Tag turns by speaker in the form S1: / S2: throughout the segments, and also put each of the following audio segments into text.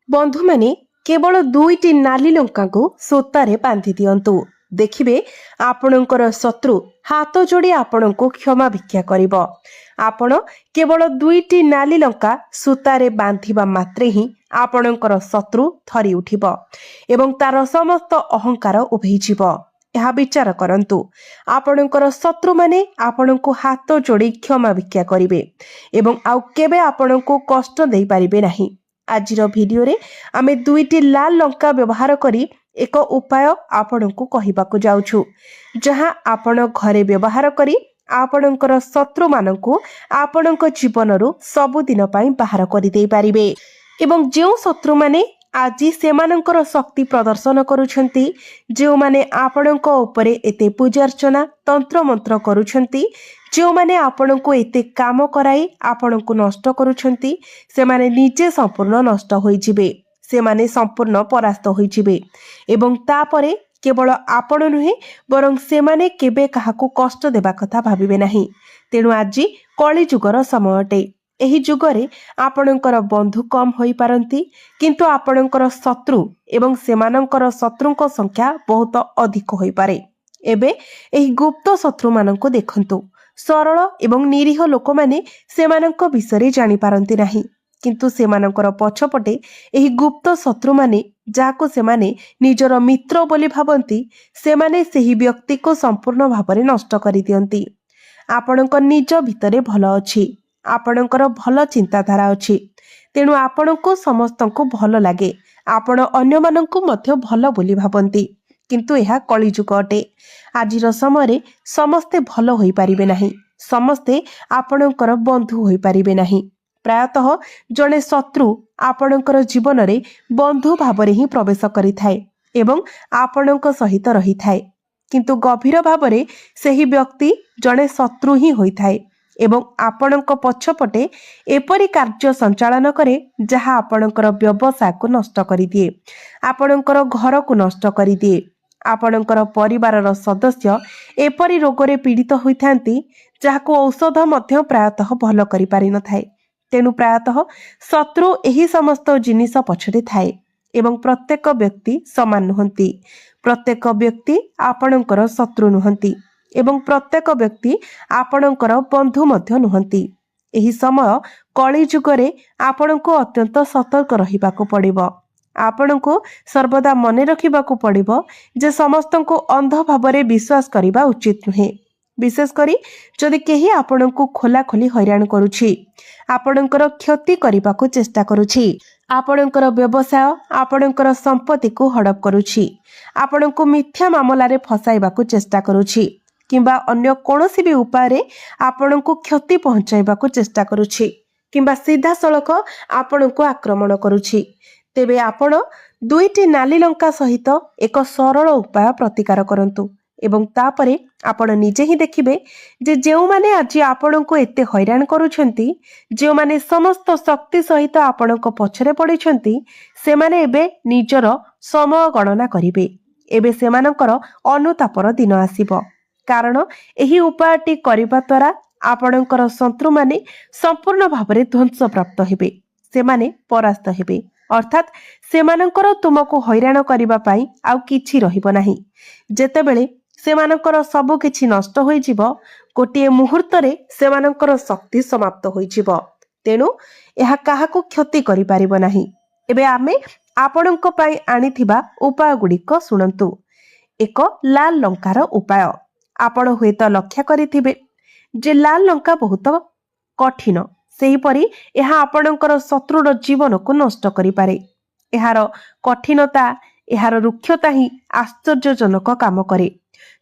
S1: बंधु माने केवल दुईटी नाली लंका को सूतारे बांधि दियंतु। देखिबे आपणकर शत्रु हाथ जोड़ी आपण को क्षमा भिक्षा करिब। आपण केवल दुईटी नाली लंका सूतारे बांधिबा मात्रे ही आपणकर शत्रु थरी उठिब एवं तार समस्त अहंकार उभेजिब। यह विचार करंतु आपणकर शत्रु माने आपण को हाथ जोड़ी क्षमा भिक्षा करिवे एवं आउ केबे आपण को कष्ट देई पारिबे नाही। आजिर भिडियो रे आमे दुईटी लाल लंका व्यवहार करी एक उपाय आपणको कहिबाकु जाउछु, जहां आपण घरे व्यवहार करी आपणकर शत्रु मानकु आपणको जीवनरु सबुदिन पई बाहर करि देई पारिबे। एवं जेउ शत्रु माने आज सेमानंकर शक्ति प्रदर्शन करुछंती, जेउ माने आपणको उपरे एते पूजार्चना तंत्र मंत्र करुछंती, जो माने आपणको एते काम कराई आपणको नष्ट करुछंती, से माने निजे संपूर्ण नष्ट होई जिबे, से माने संपूर्ण परास्त होई जिबे। एवं तापरे केवल आपण नुहे बरं से माने केबे काहाकू कष्ट देबा कथा भाबिबे नाही। तेणु आज कली जुगर समय अटे। एही जुगरे आपणकर बंधु कम होई पारंती, किंतु आपणकर शत्रु एवं सेमानंकर शत्रुंक संख्या बहुत अधिक होई पारे। एबे एही गुप्त शत्रु मानंको देखंतु। सरल एवं निरीह लोक माने सेमानंक विषय जानि पारंती नाही, किंतु सेमानंकर पछपटे एही गुप्त शत्रु माने जाको सेमाने निजर मित्र बोली भाबंती, सेमाने सेही व्यक्ति को संपूर्ण भावरे नष्ट करि दियंती। आपणक निज भितरे भल अछि, आपणकर भल चिंताधारा अछि, तेणु आपणको समस्तंको भल लागे, आपण अन्य मानंको मध्य भल बोली भाबंती, किंतु यह कलिजुग अटे। आजिर समय समस्ते भल होई पारिबे नाही, समस्ते आपणकर बंधु होई पारिबे नाही। प्रायतः जने शत्रु आपणकर जीवन रे बंधु भावरे ही प्रवेश करिथाए एवं आपणक सहित रहिथाए, किंतु गभीर भावरे सेही व्यक्ति जने शत्रु ही होइथाए एवं आपणक पछपटे एपरी कार्य संचालन करे जहा आपणकर व्यवसाय को नष्ट करि दिए, आपणकर घर को नष्ट करि दिए। आपणकर परिवारर सदस्य एपरी रोगरे पीड़ित होइथांती जाहाको औषध मध्य प्रायतः भल करि पारि न थाए। तेणु प्रायतः शत्रु एही समस्त जिनिस पछरे थाए एवं प्रत्येक व्यक्ति समान नुहंती। प्रत्येक व्यक्ति आपणकर शत्रु नुहंती एवं प्रत्येक व्यक्ति आपणकर बंधु मध्य नुहंती। एही समय कली जुगरे आपणको अत्यंत सतर्क रहिबाको पड़िबो। आपणको सर्वदा मने रखिबाको पड़िबो जे समस्तको अंध भावरे विश्वास करिबा उचित नुहे। विशेष करी जदि केही आपणको खोला खोली हैरान करूछि, आपणकर क्षति करिबाको चेष्टा करूछि, आपणकर व्यवसाय आपणकर संपत्ति को हड़प करूछि, आपणको मिथ्या मामलारे फसाइबाको चेष्टा करूछि, किंबा अन्य कोनोसी भी उपाय आपणको क्षति पहुंचाइबाको चेष्टा करूछि, किंबा सीधा सड़क आपणको आक्रमण करूछि, तेबे आपण दुईटी नाली लंका सहित एक सरल उपाय प्रतिकार करंतु एवं तापरे आपण निजे ही देखिबे जे जेउ माने आज आपणको एते हैरान करूछंती, जेउ माने समस्त शक्ति सहित आपणको पछरे पड़िछंती, से माने एबे निजर समय गणना करिवे। एबे सेमानकर अनुतापर दिन आसीबो, कारण एही उपायटी करिबा द्वारा आपणकर शत्रु माने संपूर्ण भावरे ध्वंस प्राप्त हेबे, से माने परास्त हेबे, अर्थात सेमानकर तुमको हैरान करिबा पई आउ किछि रहिबो नाही। जेतेबेले सेमानकर सब किछि नष्ट होई जिवो, गोटिए मुहूर्त रे सेमानकर शक्ति समाप्त होई जिवो, तेनु एहा काहाको क्षति करि पारिबो नाही। एबे आमे आपणको पई आनिथिबा उपाय गुडिक सुनंतु। एक लाल लंकार उपाय। आपण होइत लक्ष्य करिथिबे जे लाल लंका बहुत कठिन, सेहीपरि एहा आपणकर शत्रुर जीवन को नष्ट करि पारे। एहार कठिनता एहार रुक्षता ही आश्चर्यजनक काम करे।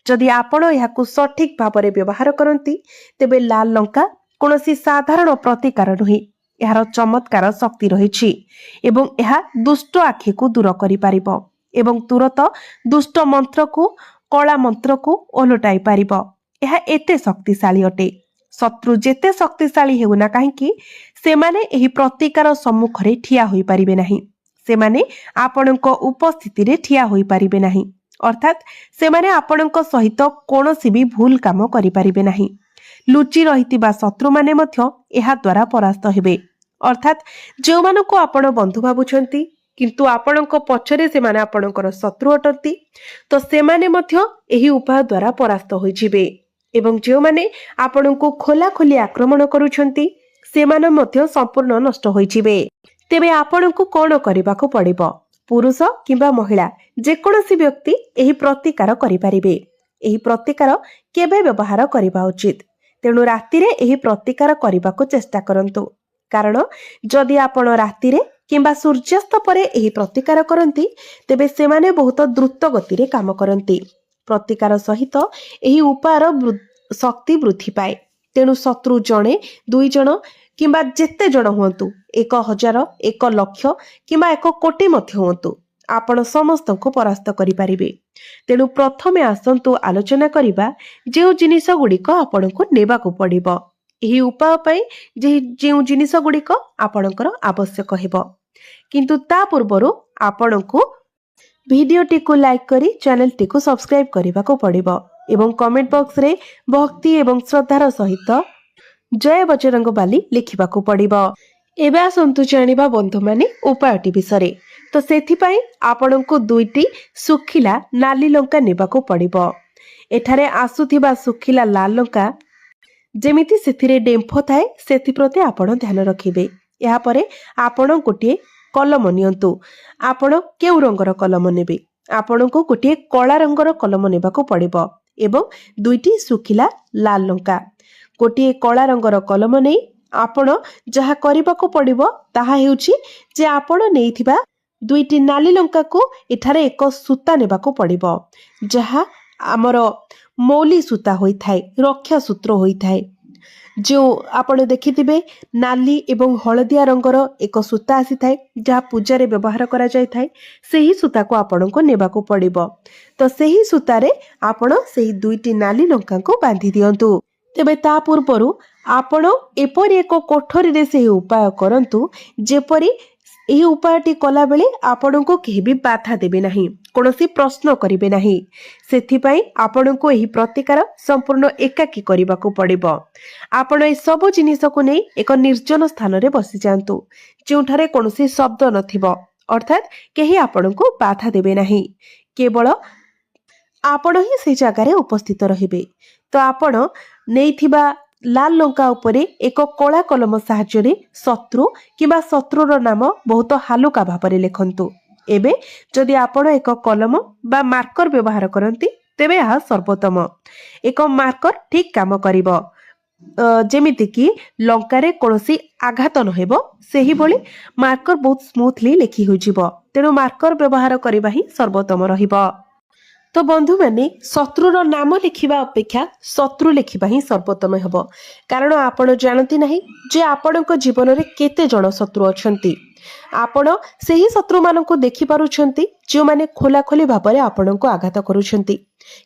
S1: जदि आपण एहाकु सठिक भावरे व्यवहार करंती, तेबे लाल लंका कोनोसी साधारण प्रतिकार नुहे, एहार चमत्कार शक्ति रहिछि एवं एहा दुष्ट आखि को दूर करि पारिबो एवं तुरत दुष्ट मंत्र को कला मंत्र को ओलटाई पारिबो। एहा एते शक्तिशाली अटे। शत्रु जेते शक्तिशाली हेउना काहेकि सेमाने एही प्रतिकार सम्मुखरे ठिया होई पारिबे नाही, सेमाने आपणको उपस्थिति रे ठिया होई पारिबे नाही, अर्थात सेमाने आपणको सहित कोनोसी भी भूल काम करि पारिबे नाही। लुचि रहितिबा शत्रु माने मध्य एहा द्वारा परास्त हेबे, अर्थात जो मानको आपण बंधु भाबुछंती किंतु आपणक पछरे सेमाने आपणकर शत्रु अटंती तो सेमाने मध्य एही उपाय द्वारा परास्त होइजिबे एवं जो माने आपणको खोला खोली आक्रमण करूछंती सेमाने मध्य संपूर्ण नष्ट होइजिबे। तेबे आपणको कोन करिबाको पड़िबो? पुरुष किंबा महिला जेकोसी व्यक्ति एही प्रतिकार करि परिबे। एही प्रतिकार केबे व्यवहार करिबा उचित? तेणु राति रे एही प्रतिकार करिबाको चेष्टा करंतु, कारण जदि आपण राति रे किंबा सूर्यास्त परे एही प्रतिकार करंती तेबे सेमाने बहुत द्रुत गति रे काम करंती। प्रतिकार सहित एही उपायर शक्ति वृद्धि पाए। तेणु शत्रु जणे दुई जण किंबा जेते जण हुंतु 1000 1 लाख किंबा 1 कोटी मध्य हुंतु आपण समस्त को परास्त करि परिबे। तेणु प्रथमे आसंतु आलोचना करिबा जे जिनिस गुड़िक आपण को नेबा को पड़िबो। एही उपाय पई जे जिनिस गुड़िक आपणकर आवश्यक हेबो। किंतु ता पूर्वरु आपण को भिडियोटी को लाइक करी चैनल टी को सब्सक्राइब करबा को पड़िबो एवं कमेंट बॉक्स रे भक्ति एवं श्रद्धार सहित जय बजरंगबली लिखिबा को पड़िबो। एबे आसंतु जानिबा बंधु माने उपायटी विषय। तो सेथिपाई आपण को दुईटी सुखिला नाली लंका नेबा को पड़िबो। एठारे आसुथिबा सुखिला लाल लंका जेमिति सेथिरे डेम्फ थाए सेथि प्रति आपण ध्यान रखिबे। या परे आपण गोटे कलम नियंतु। आपण केउ रंगर कलम नेबे? आपण को गोटे कला रंगर कलम नेबा को पड़िबो एवं दुईटी सुखिला लाल लंका। गोटे कला रंगर कलम नै आपण जहा करिबाको पड़िबो ताहा हेउची जे आपण नेइथिबा दुईटी नाली लंका को एठारे एक सूता नेबाको पड़िबो, जहा आमर मौली सूता होई थाए, रक्षा सूत्र होई थाए। जो आपण देखिथिबे नाली एवं हलदिया रंगर एक सूता आसी थाए जहा पूजा रे व्यवहार करा जाय थाए, सेही सूता को आपण को नेबाको पड़िबो। तो सेही सूता रे आपण सेही दुईटी नाली लंका को बांधी दियंतु। तेबे ता पूर्वरु आपण एपरि एक कोठरी रे सेही उपाय करंतु जेपरि एही उपायटी कला बेले आपण को केही भी बाधा देबे नाही, कोनोसी प्रश्न करिवे नाही। सेथिपाई आपण को एही प्रतिकार संपूर्ण एकाकी करिबा को पड़िबो। आपण ए सब जिनिस को नै एक निर्जन स्थान रे बसि जांतु जेउठारे कोनोसी शब्द नथिबो, अर्थात केही आपण को बाधा देबे नाही। केवल आपण ही से जगह रे उपस्थित रहिबे। तो आपण नेइथिबा लाल लंका उपरे एक कला कलम साहाय्य शत्रु किंबा शत्रुर नाम बहुत हालुका भाव लेखंतु। एबे जदि आपण एक कलम बा मार्कर व्यवहार करंती तेबे यह सर्वोत्तम। एक मार्कर ठीक काम करिवो, जेमिति कि लंका रे कोनोसी आघात न हेबो सेही भली मार्कर बहुत स्मूथली लेखि होजिबो। तेणु मार्कर व्यवहार करिबा ही सर्वोत्तम रहिबो। तो बंधु माने शत्रुर नाम लिखिबा अपेक्षा शत्रु लिखिबा ही सर्वोत्तम हेबो, कारण आपण जानती नाही जे आपणक जीवन रे केते जण शत्रु अछंती। आपण सेही शत्रु माननको देखि पारुछंती जे माने खोला खोली भाबरे आपणको आघात करूछंती,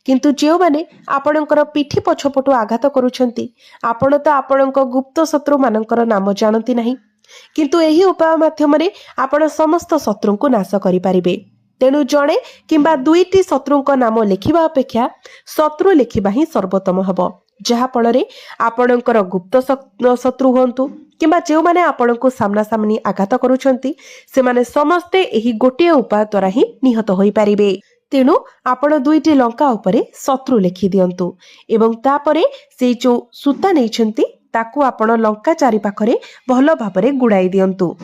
S1: किंतु जे माने आपणकर पिठी पछपटु आघात करूछंती आपण तो आपणक गुप्त शत्रु मानकर नाम जानती नाही। किंतु एही उपाय माध्यम रे आपण समस्त शत्रुंको नाश करि पारिबे। तेणु जड़े किंबा दुईटी शत्रुंक नाम लिखिबा अपेक्षा शत्रु लिखिबा ही सर्वोत्तम हबो, जहा फଳରେ आपणकर गुप्त शत्रु हुंतु किंबा जे माने आपणको सामना सामनी आघात करूछंती से माने समस्ते एही गोटे उपाय द्वारा ही निहत होई परिबे। तेणु आपण दुईटी लंका उपरे शत्रु लिखि दियंतु एवं तापरे से जो सूता नैछंती ताकू आपण लंका चारि पाखरे भलो भाबरे गुडाई दियंतु।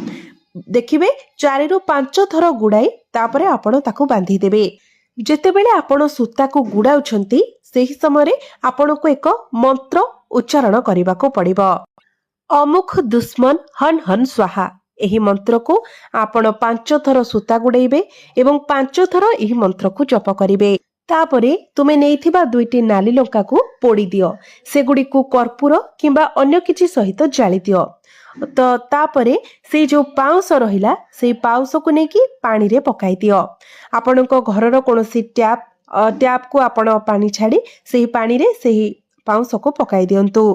S1: देखिबे 4 ରୁ 5 थर गुडाई तापरे आपण ताकू बांधी देबे। जेतेबेले आपण सूता को गुडाउछंती सेही समय आपण को एक मंत्र उच्चारण करबा को पड़िबो। अमुख दुश्मन हन हन स्वाहा। एही मंत्र को आपण 5 थर सूता गुडाइबे एवं 5 थर एही मंत्र को जप करिवे। तापरे तुमे नेइथिबा दुईटी नाली लंका को पोड़ी दियो, सेगुडी को कर्पूर किंबा अन्य किछि सहित जाली दियो। तो तापरे से जो पाउस रहिला से पाउस को नेकी पानी रे पकाई दियो। आपणको घरर कोनोसी टैप को आपण पानी छाड़ी सेही पानी रे सेही पाउस को पकाई दियंतु।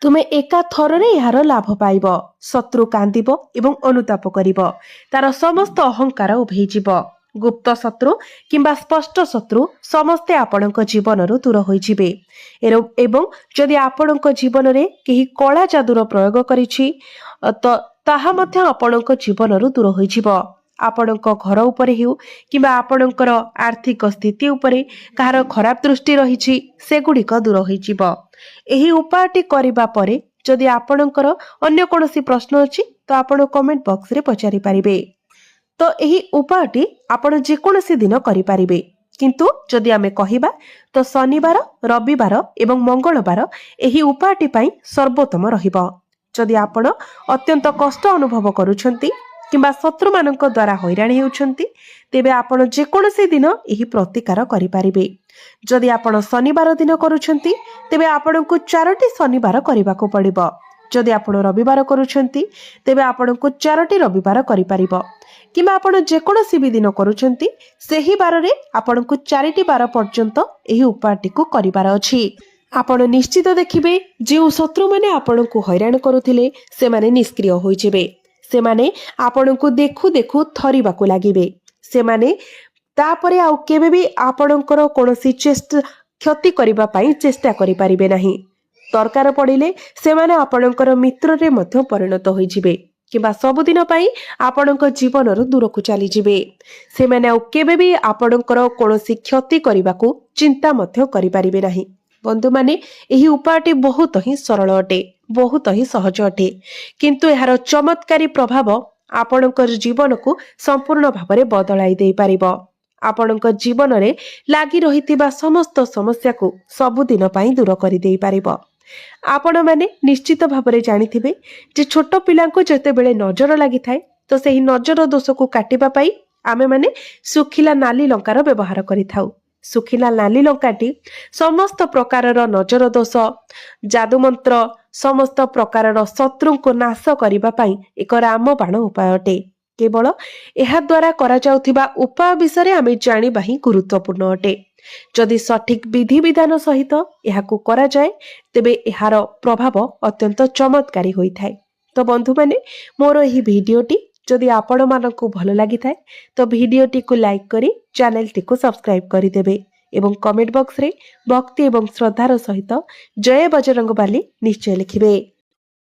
S1: तुमे एका थर रे यार लाभ पाइबो। शत्रु कांदिबो एवं अनुताप करिबो, तार समस्त अहंकार उभेई जिवो। गुप्त शत्रु किंबा स्पष्ट शत्रु समस्ते आपणक जीवन रु दूर होई जिवे। एवं जदि आपणक जीवन रे केही कला जादूर प्रयोग करिछि तो ताहा मध्य आपणक जीवन रु दूर होई जिवो। ଆପଣଙ୍କ ଘର ଉପରେ ହେଉ କିମ୍ବା ଆପଣଙ୍କର ଆର୍ଥିକ ସ୍ଥିତି ଉପରେ କାହାର ଖରାପ ଦୃଷ୍ଟି ରହିଛି ସେଗୁଡ଼ିକ ଦୂର ହୋଇଯିବ। ଏହି ଉପାୟଟି କରିବା ପରେ ଯଦି ଆପଣଙ୍କର ଅନ୍ୟ କୌଣସି ପ୍ରଶ୍ନ ଅଛି ତ ଆପଣ କମେଣ୍ଟ ବକ୍ସରେ ପଚାରି ପାରିବେ। ତ ଏହି ଉପାୟଟି ଆପଣ ଯେକୌଣସି ଦିନ କରିପାରିବେ, କିନ୍ତୁ ଯଦି ଆମେ କହିବା ତ ଶନିବାର, ରବିବାର ଏବଂ ମଙ୍ଗଳବାର ଏହି ଉପାୟଟି ପାଇଁ ସର୍ବୋତ୍ତମ ରହିବ। ଯଦି ଆପଣ ଅତ୍ୟନ୍ତ କଷ୍ଟ ଅନୁଭବ କରୁଛନ୍ତି କିମ୍ବା ଶତ୍ରୁମାନଙ୍କ ଦ୍ୱାରା ହଇରାଣ ହେଉଛନ୍ତି ତେବେ ଆପଣ ଯେକୌଣସି ଦିନ ଏହି ପ୍ରତିକାର କରିପାରିବେ। ଯଦି ଆପଣ ଶନିବାର ଦିନ କରୁଛନ୍ତି ତେବେ ଆପଣଙ୍କୁ 4ଟି ଶନିବାର କରିବାକୁ ପଡ଼ିବ। ଯଦି ଆପଣ ରବିବାର କରୁଛନ୍ତି ତେବେ ଆପଣଙ୍କୁ 4ଟି ରବିବାର କରିପାରିବ, କିମ୍ବା ଆପଣ ଯେକୌଣସି ବି ଦିନ କରୁଛନ୍ତି ସେହି ବାରରେ ଆପଣଙ୍କୁ 4ଟି ବାର ପର୍ଯ୍ୟନ୍ତ ଏହି ଉପାୟଟିକୁ କରିବାର ଅଛି। ଆପଣ ନିଶ୍ଚିତ ଦେଖିବେ ଯେଉଁ ଶତ୍ରୁମାନେ ଆପଣଙ୍କୁ ହଇରାଣ କରୁଥିଲେ ସେମାନେ ନିଷ୍କ୍ରିୟ ହୋଇଯିବେ। ସେମାନେ ଆପଣଙ୍କୁ ଦେଖୁ ଦେଖୁ ଥରିବାକୁ ଲାଗିବେ। ସେମାନେ ତାପରେ ଆଉ କେବେ ବି ଆପଣଙ୍କର କୌଣସି କ୍ଷତି କରିବା ପାଇଁ ଚେଷ୍ଟା କରିପାରିବେ ନାହିଁ। ଦରକାର ପଡ଼ିଲେ ସେମାନେ ଆପଣଙ୍କର ମିତ୍ରରେ ମଧ୍ୟ ପରିଣତ ହୋଇଯିବେ କିମ୍ବା ସବୁଦିନ ପାଇଁ ଆପଣଙ୍କ ଜୀବନରୁ ଦୂରକୁ ଚାଲିଯିବେ। ସେମାନେ ଆଉ କେବେ ବି ଆପଣଙ୍କର କୌଣସି କ୍ଷତି କରିବାକୁ ଚିନ୍ତା ମଧ୍ୟ କରିପାରିବେ ନାହିଁ। ବନ୍ଧୁମାନେ, ଏହି ଉପାୟଟି ବହୁତ ହିଁ ସରଳ ଅଟେ, ବହୁତ ହିଁ ସହଜ ଅଟେ, କିନ୍ତୁ ଏହାର ଚମତ୍କାରୀ ପ୍ରଭାବ ଆପଣଙ୍କର ଜୀବନକୁ ସମ୍ପୂର୍ଣ୍ଣ ଭାବରେ ବଦଳାଇ ଦେଇପାରିବ। ଆପଣଙ୍କ ଜୀବନରେ ଲାଗି ରହିଥିବା ସମସ୍ତ ସମସ୍ୟାକୁ ସବୁଦିନ ପାଇଁ ଦୂର କରିଦେଇପାରିବ। ଆପଣମାନେ ନିଶ୍ଚିତ ଭାବରେ ଜାଣିଥିବେ ଯେ ଛୋଟ ପିଲାଙ୍କୁ ଯେତେବେଳେ ନଜର ଲାଗିଥାଏ ତ ସେହି ନଜର ଦୋଷକୁ କାଟିବା ପାଇଁ ଆମେମାନେ ଶୁଖିଲା ନାଲି ଲଙ୍କାର ବ୍ୟବହାର କରିଥାଉ। ଶୁଖିଲା ନାଲି ଲଙ୍କାଟି ସମସ୍ତ ପ୍ରକାରର ନଜର ଦୋଷ, ଯାଦୁମନ୍ତ୍ର, ସମସ୍ତ ପ୍ରକାରର ଶତ୍ରୁଙ୍କୁ ନାଶ କରିବା ପାଇଁ ଏକ ରାମବାଣ ଉପାୟ ଅଟେ। କେବଳ ଏହା ଦ୍ୱାରା କରାଯାଉଥିବା ଉପାୟ ବିଷୟରେ ଆମେ ଜାଣିବା ହିଁ ଗୁରୁତ୍ୱପୂର୍ଣ୍ଣ ଅଟେ। ଯଦି ସଠିକ ବିଧିବିଧାନ ସହିତ ଏହାକୁ କରାଯାଏ ତେବେ ଏହାର ପ୍ରଭାବ ଅତ୍ୟନ୍ତ ଚମତ୍କାରୀ ହୋଇଥାଏ। ତ ବନ୍ଧୁମାନେ, ମୋର ଏହି ଭିଡ଼ିଓଟି ଯଦି ଆପଣମାନଙ୍କୁ ଭଲ ଲାଗିଥାଏ ତ ଭିଡ଼ିଓଟିକୁ ଲାଇକ୍ କରି ଚ୍ୟାନେଲଟିକୁ ସବସ୍କ୍ରାଇବ କରିଦେବେ ଏବଂ କମେଣ୍ଟ ବକ୍ସରେ ଭକ୍ତି ଏବଂ ଶ୍ରଦ୍ଧାର ସହିତ ଜୟ ବଜରଙ୍ଗବାଲି ନିଶ୍ଚୟ ଲେଖିବେ।